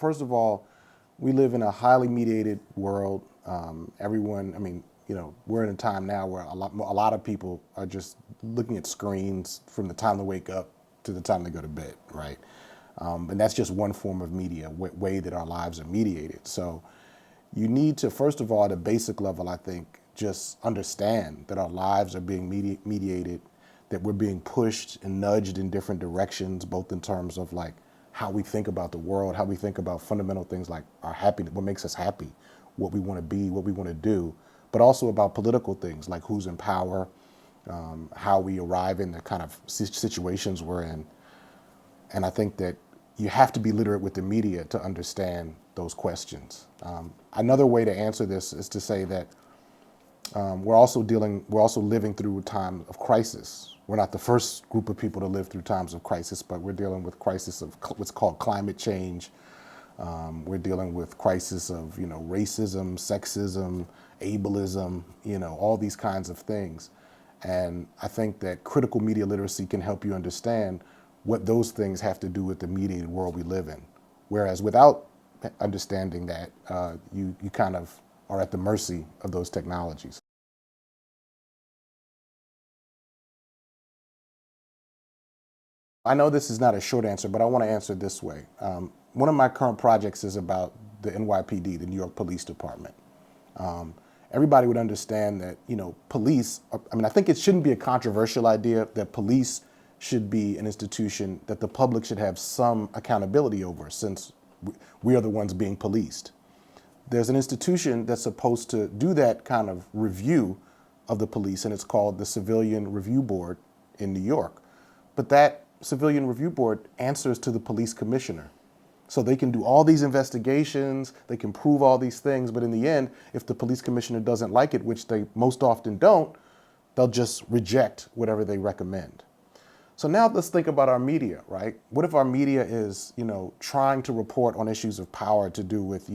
first of all, we live in a highly mediated world. Everyone, I mean, we're in a time now where a lot of people are just looking at screens from the time they wake up to the time they go to bed, right? And that's just one form of media, way that our lives are mediated. So you need to, first of all, at a basic level, I think, just understand that our lives are being mediated, that we're being pushed and nudged in different directions, both in terms of like how we think about the world, how we think about fundamental things like our happiness, what makes us happy, what we want to be, what we want to do, but also about political things like who's in power, how we arrive in the kind of situations we're in. And I think that you have to be literate with the media to understand those questions. Another way to answer this is to say that we're also living through a time of crisis. We're not the first group of people to live through times of crisis, but we're dealing with crisis of what's called climate change. We're dealing with crisis of, racism, sexism, ableism, all these kinds of things. And I think that critical media literacy can help you understand what those things have to do with the mediated world we live in. Whereas without understanding that, you kind of are at the mercy of those technologies. I know this is not a short answer, but I want to answer it this way. One of my current projects is about the NYPD, the New York Police Department. Everybody would understand that, police, I think it shouldn't be a controversial idea that police should be an institution that the public should have some accountability over, since we are the ones being policed. There's an institution that's supposed to do that kind of review of the police, and it's called the Civilian Review Board in New York. But that Civilian Review Board answers to the police commissioner. So they can do all these investigations, they can prove all these things, but in the end, if the police commissioner doesn't like it, which they most often don't, they'll just reject whatever they recommend. So now let's think about our media, right? What if our media is, trying to report on issues of power to do with,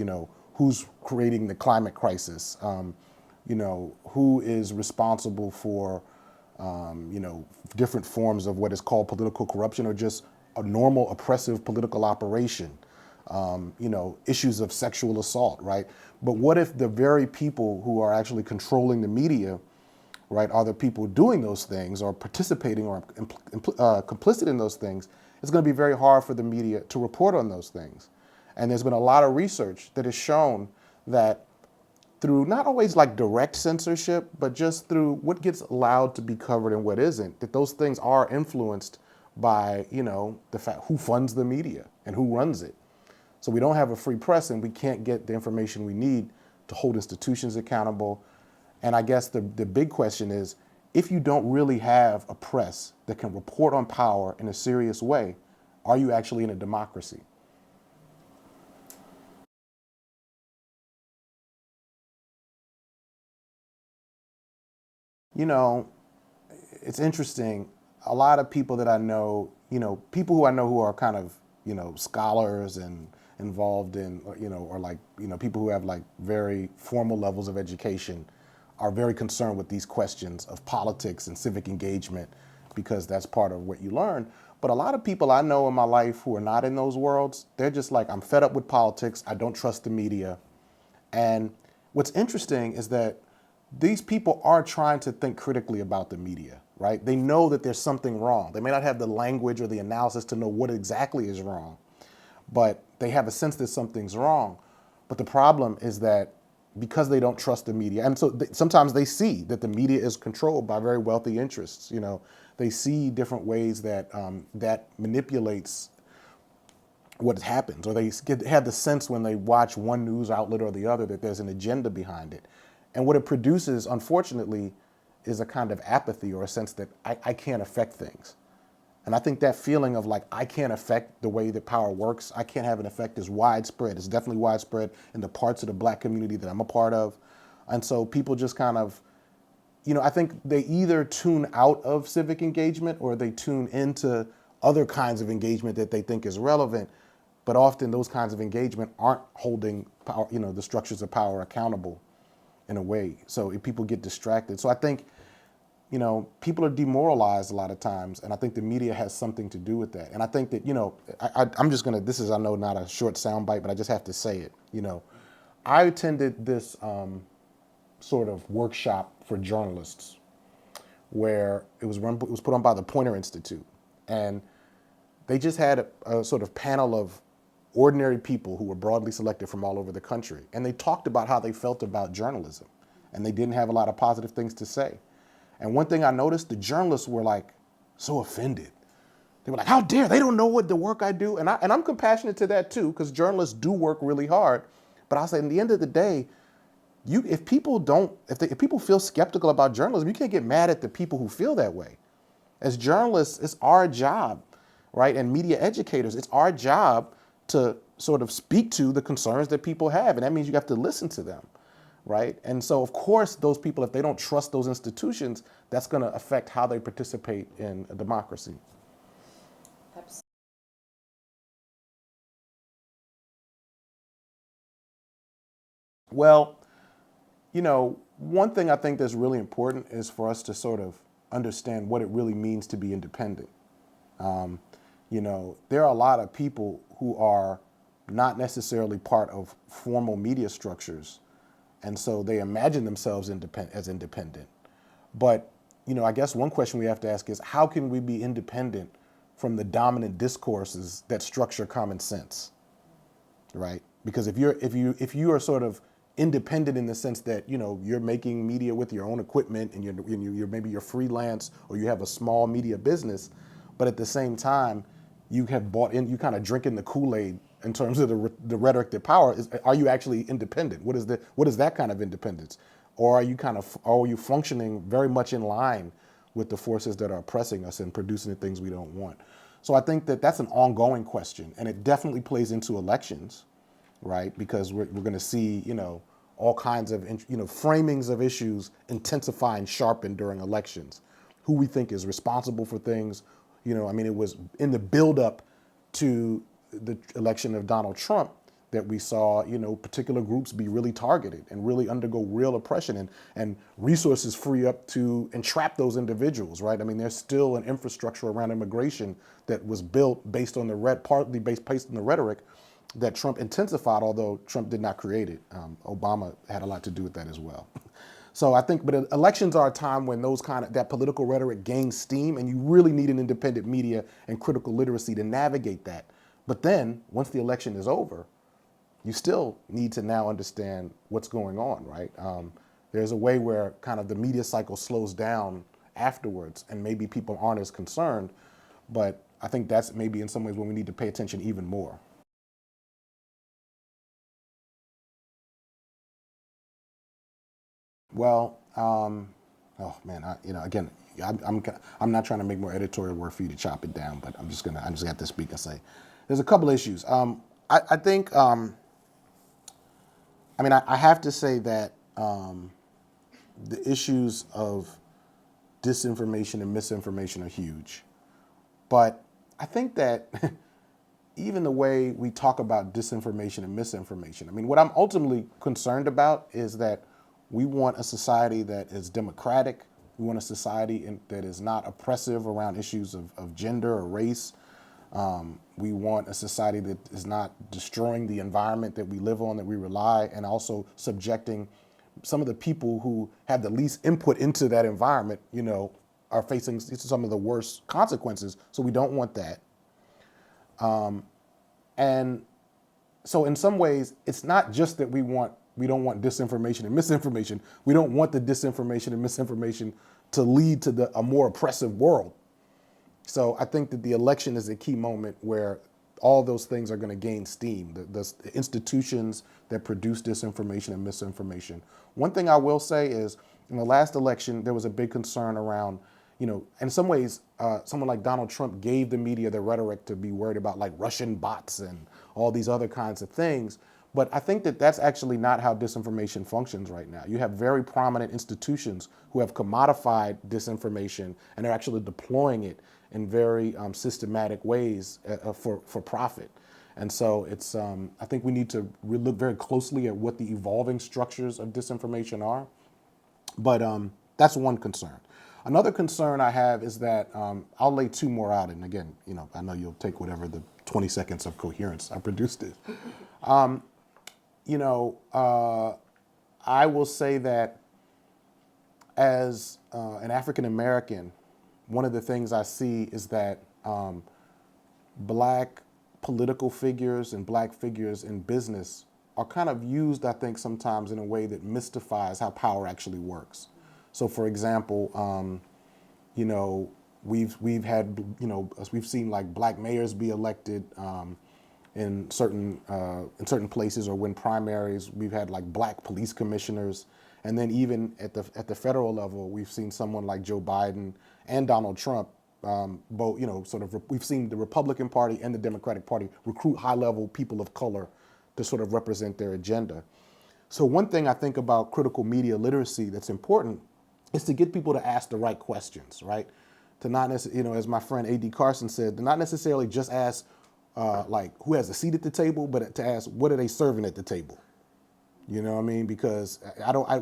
who's creating the climate crisis, who is responsible for, different forms of what is called political corruption, or just a normal oppressive political operation, issues of sexual assault, right? But what if the very people who are actually controlling the media, right, are the people doing those things or participating or complicit in those things? It's going to be very hard for the media to report on those things. And there's been a lot of research that has shown that through not always like direct censorship, but just through what gets allowed to be covered and what isn't, that those things are influenced by, the fact who funds the media and who runs it. So we don't have a free press, and we can't get the information we need to hold institutions accountable. And I guess the big question is, if you don't really have a press that can report on power in a serious way, are you actually in a democracy? It's interesting. A lot of people that I know, people who I know who are kind of, scholars and involved in, or like, people who have like very formal levels of education are very concerned with these questions of politics and civic engagement, because that's part of what you learn. But a lot of people I know in my life who are not in those worlds, they're just like, I'm fed up with politics. I don't trust the media. And what's interesting is that these people are trying to think critically about the media, right? They know that there's something wrong. They may not have the language or the analysis to know what exactly is wrong, but they have a sense that something's wrong. But the problem is that because they don't trust the media, and so sometimes they see that the media is controlled by very wealthy interests. They see different ways that that manipulates what happens, or they have the sense when they watch one news outlet or the other that there's an agenda behind it. And what it produces, unfortunately, is a kind of apathy, or a sense that I can't affect things. And I think that feeling of like, I can't affect the way that power works, I can't have an effect, is widespread. It's definitely widespread in the parts of the Black community that I'm a part of. And so people just kind of, I think they either tune out of civic engagement or they tune into other kinds of engagement that they think is relevant. But often those kinds of engagement aren't holding power, the structures of power accountable in a way. So if people get distracted. So I think people are demoralized a lot of times, and I think the media has something to do with that. And I think that, I'm just gonna, this is, I know, not a short soundbite, but I just have to say it. I attended this sort of workshop for journalists where it was put on by the Poynter Institute, and they just had a sort of panel of ordinary people who were broadly selected from all over the country, and they talked about how they felt about journalism, and they didn't have a lot of positive things to say. And one thing I noticed, the journalists were like so offended. They were like, "How dare they don't know what the work I do?" And I'm compassionate to that too, because journalists do work really hard. But I say, in the end of the day, if people feel skeptical about journalism, you can't get mad at the people who feel that way. As journalists, it's our job, right? And media educators, it's our job to sort of speak to the concerns that people have, and that means you have to listen to them, right? And so, of course, those people, if they don't trust those institutions, that's going to affect how they participate in a democracy. Well, one thing I think that's really important is for us to sort of understand what it really means to be independent. There are a lot of people who are not necessarily part of formal media structures, and so they imagine themselves as independent. But, I guess one question we have to ask is, how can we be independent from the dominant discourses that structure common sense, right? Because if you are sort of independent in the sense that you're making media with your own equipment, and you're freelance, or you have a small media business, but at the same time you have bought in, you kind of drinking the Kool-Aid in terms of the rhetoric that power is. Are you actually independent? What is that kind of independence? Or are you functioning very much in line with the forces that are oppressing us and producing the things we don't want? So I think that that's an ongoing question, and it definitely plays into elections, right? Because we're going to see, all kinds of, framings of issues intensify and sharpen during elections. Who we think is responsible for things. It was in the buildup to the election of Donald Trump that we saw, particular groups be really targeted and really undergo real oppression, and resources free up to entrap those individuals, right? There's still an infrastructure around immigration that was built based on partly based on the rhetoric that Trump intensified, although Trump did not create it. Obama had a lot to do with that as well. So I think, but elections are a time when that political rhetoric gains steam, and you really need an independent media and critical literacy to navigate that. But then, once the election is over, you still need to now understand what's going on, right? There's a way where kind of the media cycle slows down afterwards, and maybe people aren't as concerned, but I think that's maybe in some ways when we need to pay attention even more. Well, oh man, again, I'm not trying to make more editorial work for you to chop it down, but I just have to speak and say, there's a couple issues. I think, I have to say that the issues of disinformation and misinformation are huge, but I think that even the way we talk about disinformation and misinformation, what I'm ultimately concerned about is that we want a society that is democratic. We want a society that is not oppressive around issues of gender or race. We want a society that is not destroying the environment that we live on, that we rely, and also subjecting some of the people who have the least input into that environment, are facing some of the worst consequences. So we don't want that. And so in some ways, it's not just that we don't want disinformation and misinformation. We don't want the disinformation and misinformation to lead to a more oppressive world. So I think that the election is a key moment where all those things are going to gain steam, the institutions that produce disinformation and misinformation. One thing I will say is, in the last election, there was a big concern around, in some ways, someone like Donald Trump gave the media the rhetoric to be worried about like Russian bots and all these other kinds of things. But I think that that's actually not how disinformation functions right now. You have very prominent institutions who have commodified disinformation and are actually deploying it in very systematic ways for profit. And so it's, I think we need to look very closely at what the evolving structures of disinformation are. But that's one concern. Another concern I have is that I'll lay two more out, and again, I know you'll take whatever the 20 seconds of coherence I produced is. You know, I will say that as an African American, one of the things I see is that black political figures and black figures in business are kind of used, I think, sometimes in a way that mystifies how power actually works. So, for example, we've had, we've seen like black mayors be elected in certain places, or win primaries. We've had like black police commissioners, and then even at the federal level, we've seen someone like Joe Biden and Donald Trump. Both, we've seen the Republican Party and the Democratic Party recruit high-level people of color to sort of represent their agenda. So one thing I think about critical media literacy that's important is to get people to ask the right questions, right? To not necessarily, as my friend A.D. Carson said, to not necessarily just ask like who has a seat at the table, but to ask what are they serving at the table. You know what I mean? Because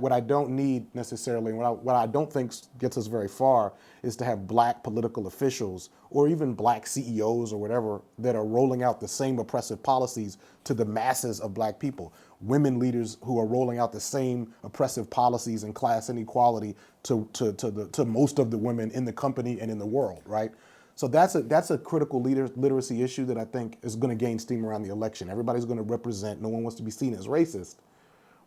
what I don't need necessarily, what I don't think gets us very far, is to have black political officials or even black CEOs or whatever that are rolling out the same oppressive policies to the masses of black people. Women leaders who are rolling out the same oppressive policies and class inequality to most of the women in the company and in the world, right? So that's a critical literacy issue that I think is going to gain steam around the election. Everybody's going to represent. No one wants to be seen as racist.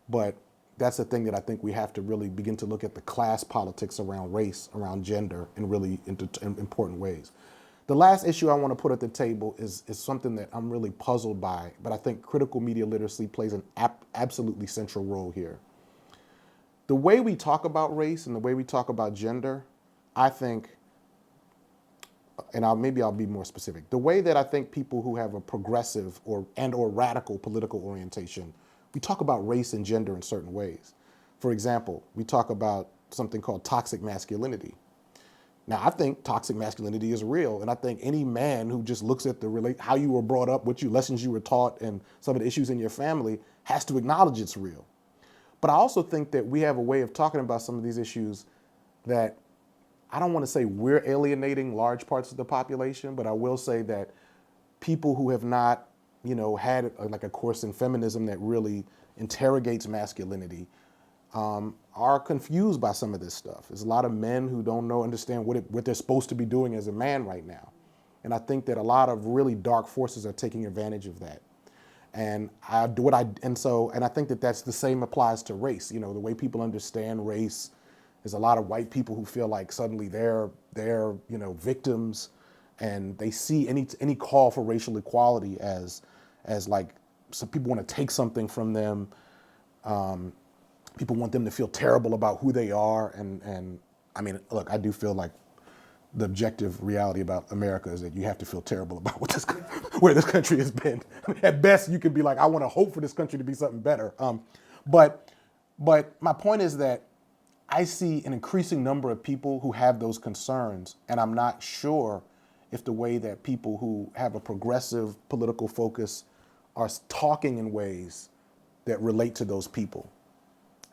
But that's the thing that I think we have to really begin to look at the class politics around race, around gender in really important ways. The last issue I want to put at the table is something that I'm really puzzled by, but I think critical media literacy plays an absolutely central role here. The way we talk about race and the way we talk about gender, I think, and maybe I'll be more specific, the way that I think people who have a progressive or radical political orientation, we talk about race and gender in certain ways. For example, we talk about something called toxic masculinity. Now, I think toxic masculinity is real, and I think any man who just looks at how you were brought up, lessons you were taught, and some of the issues in your family has to acknowledge it's real. But I also think that we have a way of talking about some of these issues that I don't want to say we're alienating large parts of the population, but I will say that people who have not had like a course in feminism that really interrogates masculinity are confused by some of this stuff. There's a lot of men who don't understand what they're supposed to be doing as a man right now. And I think that a lot of really dark forces are taking advantage of that. And I think that that's the same applies to race. The way people understand race, there's a lot of white people who feel like suddenly they're victims, and they see any call for racial equality as like some people want to take something from them. People want them to feel terrible about who they are. And I mean, look, I do feel like the objective reality about America is that you have to feel terrible about where this country has been. At best, you could be like, I want to hope for this country to be something better. But my point is that I see an increasing number of people who have those concerns, and I'm not sure if the way that people who have a progressive political focus are talking in ways that relate to those people.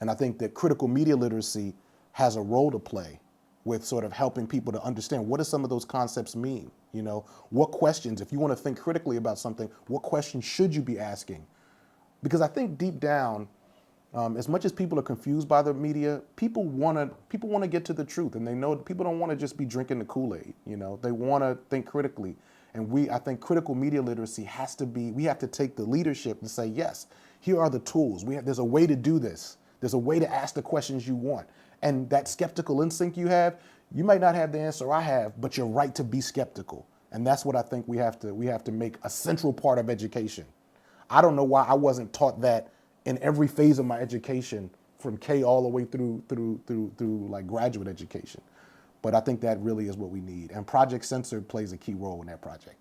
And I think that critical media literacy has a role to play with sort of helping people to understand what do some of those concepts mean. What questions, if you want to think critically about something, what questions should you be asking? Because I think deep down, as much as people are confused by the media, people want to get to the truth, and they know people don't want to just be drinking the Kool-Aid. They want to think critically, and I think critical media literacy has to be. We have to take the leadership and say, yes, here are the tools. There's a way to do this. There's a way to ask the questions you want, and that skeptical instinct you have, you might not have the answer I have, but you're right to be skeptical, and that's what I think we have to make a central part of education. I don't know why I wasn't taught that in every phase of my education, from K all the way through like graduate education. But I think that really is what we need. And Project Censored plays a key role in that project.